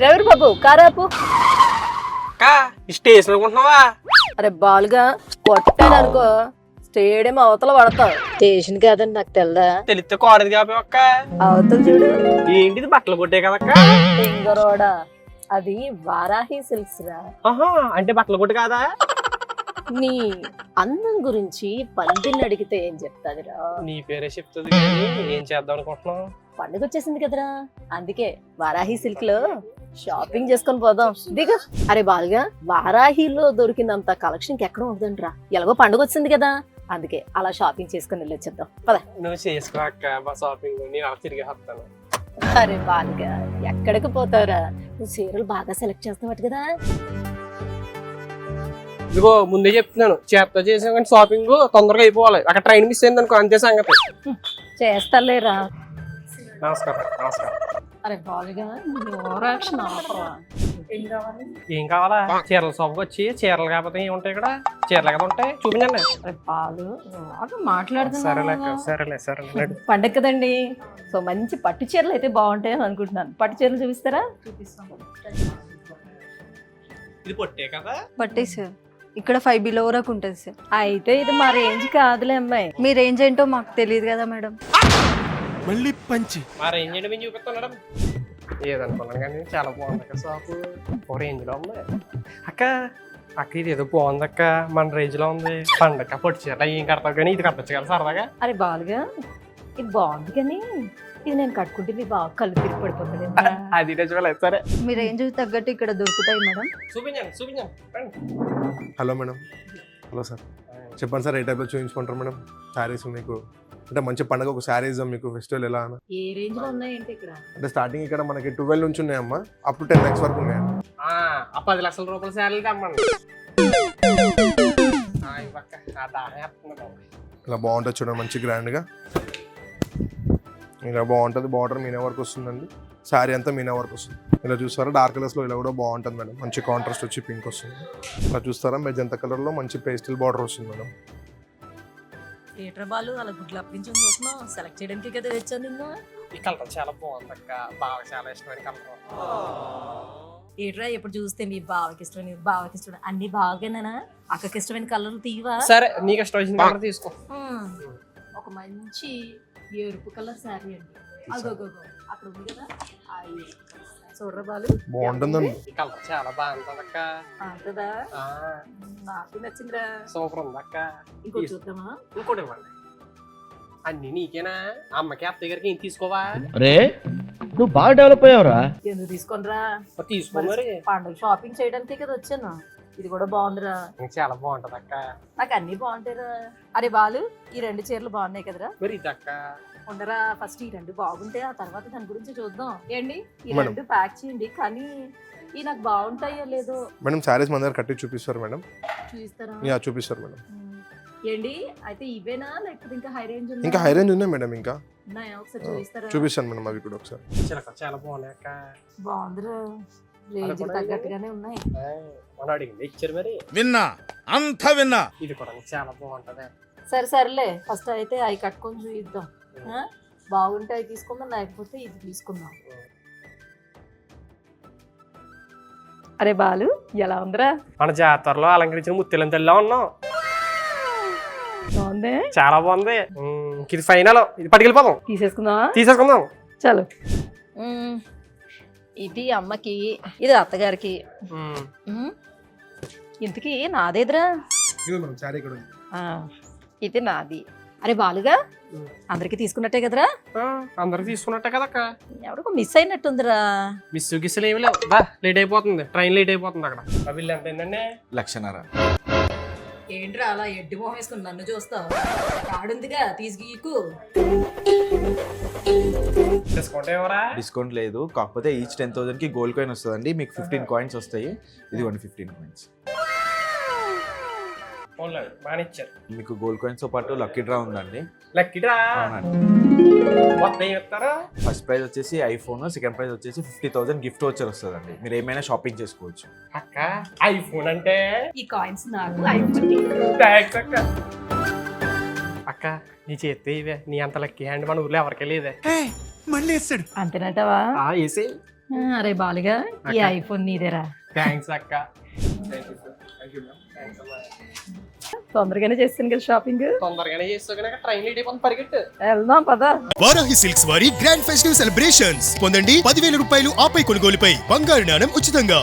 Driver బాబు కారాపు. Station అనుకుంటున్నావా? అరే బాలుగా కొట్టాను అనుకో స్టేడియం అవతల పడతావు. స్టేషన్ కాదని నాకు తెల్దా? తెలిస్తే కారు కాపే అక్క. అవతల చూడు. ఏంటిది బట్టలు కొట్టే కదక్క? రింగరోడా అది వారాహి సిల్క్స్ రా. అంటే బట్టలు కొట్టు కాదా? నీ అందం గురించి పందిని అడిగితే ఏం చెప్తాదిరా? నీ పేరే చెప్తుంది కానీ ఏం చేద్దాం అనుకుంటున్నావు? పండుగ వచ్చేసింది కదరా, అందుకే వారాహి సిల్క్ లో షాపింగ్ చేసుకొని పోదాం. దిగు. అరే బాలుగా వారాహిలో దొరికినంత కలెక్షన్ ఎక్కడ ఉంటుందిరా. ఎలాగో పండుగ వచ్చింది కదా, అందుకే అలా షాపింగ్ చేసుకుని వెళ్ళొచ్చేద్దాం పద. నువ్వు చేసుకో అక్క షాపింగ్, నేను అలా తిరిగి వస్తాను. అరే బాలుగా ఎక్కడికి పోతావురా, నువ్వు చీరలు బాగా సెలెక్ట్ చేస్తావు కదా. ఇదిగో ముందే చెప్తున్నాను, చేస్తా చేసాం కానీ షాపింగ్ తొందరగా అయిపోవాలి. అక్కడ ట్రైన్ మిస్ అయింది అనుకో, అంతే సంగతి. చేస్తాలేరా. నమస్కారం. నమస్కారం. అరే బాలుగా ఓవరాక్షన్ ఆపరా. ఏం కావాలా? చీరల షాప్కి వచ్చి చీరలు కాకపోతే ఏముంటాయి ఇక్కడ? చీరలు కదా ఉంటాయి, చూపించండి. అరే బాలు మాట్లాడుతున్నా. సరేలే సరేలే. పండగ కదండి, సో మంచి పట్టు చీరలు అయితే బాగుంటాయని అనుకుంటున్నాను. పట్టు చీరలు చూపిస్తారా? చూపిస్తాం. ఇది పొట్టే కదా? పట్టే సార్, ఇక్కడ 5 బిలో వరకు ఉంటుంది సార్. అయితే ఇది మా రేంజ్ కాదులే అమ్మాయి. మీ రేంజ్ ఏంటో మాకు తెలియదు కదా మేడం. మళ్ళీ పంచి మా రేంజ్ ఏంటో మేము చూపిస్తాం మేడం. ఏదనుకున్నాను కానీ చాలా బాగుంది అక్క షాపు. ఓ రేంజ్ లో ఉంది అక్క. అక్క ఇది ఏదో బాగుంది అక్క, మన రేంజ్ లో ఉంది. పండగ పొట్టి చీర ఏం కడతావు కానీ ఇది కట్టచ్చు కదా సరదాగా. అరే బాలుగా ఇది బాగుంది కానీ ఇది నేను కట్టుకుంటే మీ బాగా కళ్ళు తిరిగి పడిపోతుంది. అది నిజమే. సరే మీ రేంజ్ తగ్గట్టు ఇక్కడ దొరుకుతాయి మేడం. చూపించండి. Hello madam. హలో సార్, చెప్పండి సార్, ఏ టైప్లో చూపించుకుంటారు మేడం శారీస్ మీకు? అంటే మంచి పండుగ ఒక శారీ ఇద్దాం మీకు, ఫెస్టివల్ ఎలా అని. ఏ రేంజ్ లో ఉన్నాయంటే ఇక్కడ? అంటే స్టార్టింగ్ ఇక్కడ మనకి 12 నుంచి ఉన్నాయమ్మా, అప్ టు 10 lakhs వరకు ఉన్నాయండి. 10 లక్షల రూపాయల శారీలు తెమ్మండి. ఇలా బాగుంటుంది చూడండి, మంచి గ్రాండ్గా ఇలా బాగుంటుంది. బార్డర్ మీనా వర్క్ వస్తుందండి, శారీ అంతా మీనా వర్క్ వస్తుంది. ఇలా చూస్తారా డార్క్ కలర్స్లో ఇలా కూడా బాగుంటుంది మేడం. మంచి కాంట్రాస్ట్ వచ్చి పింక్ వస్తుంది. ఇలా చూస్తారా మెజంతా కలర్లో మంచి పేస్టల్ బార్డర్ వస్తుంది మేడం. థియేటర్ బాలు అలా గుడ్లు అప్పించని చూస్తున్నావు, సెలెక్ట్ చేయడానికి కదా వచ్చాను నిన్ను. ఈ కలర్ చాలా బాగుంది అక్క, బాగా చాలా ఇష్టమైన కలర్. ఏట్రా ఎప్పుడు చూస్తే మీ బావకి ఇష్టమైన బావకి ఇష్టమైన అన్ని బాగానేనా? అక్కకి ఇష్టమైన కలర్లు తీవా? సరే నీకు ఇష్టమైన కలర్ తీసుకో. ఒక మంచి ఎరుపు కలర్ శారీ అండి. అగోగో అక్కడ ఉంది కదా, చూడరా బాలు బాగుంటుందండి. ఈ కలర్ చాలా బాగుంటుంది అక్క. అంతదా? నాకు నచ్చిందిరా. సూపర్ ఉంది అక్క. ఇంకోటి చూద్దామా? ఇంకోటి ఇవ్వండి. అన్ని నీకేనా? అమ్మకి అత్తయ్య గారికి ఏం తీసుకోవా? అరే నువ్వు బాగా డెవలప్ అయ్యావురా. ఎందుకు తీసుకోనరా? తీసుకో మరి. పండుగ షాపింగ్ చేయడానికి కదా వచ్చాను. ఇది కూడా బాగుందిరా. చాలా బాగుంటది అక్క. నాకు అన్ని బాగుంటాయిరా. అరే బాలు ఈ 2 చీరలు బాగున్నాయి కదరా? మరి ఇది అక్క ఉండరా, ఫస్ట్ ఈ 2 బాగుంటే ఆ తర్వాత దాని గురించి చూద్దాం. ఏంటి ఈ 2 ప్యాక్ చేయండి, కానీ ఈ నాకు బాగుంటాయో లేదో. మేడం శారీస్ మన దగ్గర కట్టి చూపిస్తారు మేడం. చూపిస్తారా? యా చూపిస్తారు మేడం. ఏంటి అయితే ఇవేనా లేకపోతే ఇంకా హై రేంజ్ ఇంకా హై రేంజ్ ఉన్నాయి మేడం, ఇంకా ఉన్నాయా? ఒకసారి చూపిస్తారా? చూపిస్తాను మేడం అవి కూడా ఒకసారి. చాలా బాగున్నాయి అక్క. బాగుందిరా, రేంజ్ తగ్గట్టుగానే ఉన్నాయి. మనం అడిగింది ఇచ్చారు మరి. విన్నా అంతా విన్నా. ఇది కూడా చాలా బాగుంటది. సరేలే ఫస్ట్ అయితే అవి కట్టుకొని చూద్దాం. బాగుంటే అవి తీసుకుందాం, లేకపోతే ఇది తీసుకుందాం. అరే బాలు ఎలా ఉందిరా? మన జాతరలో అలంకరించిన ముత్యాలం తెల్లా ఉన్నాం. బాగుంది, చాలా బాగుంది. ఇది ఫైనల్, ఇది పట్టుకెళ్ళిపోదాం. తీసేసుకుందాం చలో. ఇది అమ్మకి, ఇది అత్తగారికి. ఇంతకీ నాదేదిరా? ఇది నాది. అరే బాలుగా అందరికి తీసుకున్నట్టే కదరా? అందరికి తీసుకున్నట్టే కదక్క. ఎవరికో మిస్ అయినట్టుందిరా. మిస్ గిస్సులు ఏమి లేవు. లేట్ అయిపోతుంది, ట్రైన్ లేట్ అయిపోతుంది. అక్కడ ఆ బిల్లు ఎంత అయిందండి? 1,00,000. ఏంట్రా అలా ఎడ్డి మొహం వేసుకుని నన్ను చూస్తావు? కాడుందిగా తీసుకు. డిస్కౌంట్ ఏమరా? డిస్కౌంట్ లేదు, కాకపోతే ఈచ్ 10,000కి గోల్డ్ కాయిన్ వస్తుందండి. మీకు 15 కాయిన్స్ వస్తాయి. ఇదిగోండి 15 కాయిన్స్. మీకు గోల్డ్ కాయిన్స్ తో పాటు లక్కీ డ్రా ఉందండి. Lucky draw? ఫస్ట్ ప్రైజ్ వచ్చేసి ఐఫోన్, సెకండ్ ప్రైజ్ వచ్చేసి 50,000 గిఫ్ట్ వచ్చర్ వస్తుందండి. మీరు ఏమైనా షాపింగ్ చేసుకోవచ్చు. అక్క ఐఫోన్ అంటే ఈ కాయిన్స్ నాకు. అక్క నీ చేస్తే ఇవే, నీ అంత లక్కీ హ్యాండ్ మన ఊర్లో ఎవరికే లేదే. మళ్ళీ వేసాడు అంతేనటవా? వేసే అరే బాలుగా ఈ ఐఫోన్ నీదేరా. థ్యాంక్స్ అక్క. తొందరగానే చేస్తాను కదా షాపింగ్. తొందరగానే చేస్తావు కానీ ట్రైన్ లేట్ అయిపోతుంది, పరిగెట్టు. వెళ్దాం పదా. వారాహి సిల్క్స్ వారి గ్రాండ్ ఫెస్టివ్ సెలబ్రేషన్స్ పొందండి 10,000 రూపాయలు ఆపై కొనుగోలుపై బంగారు నాణెం ఉచితంగా.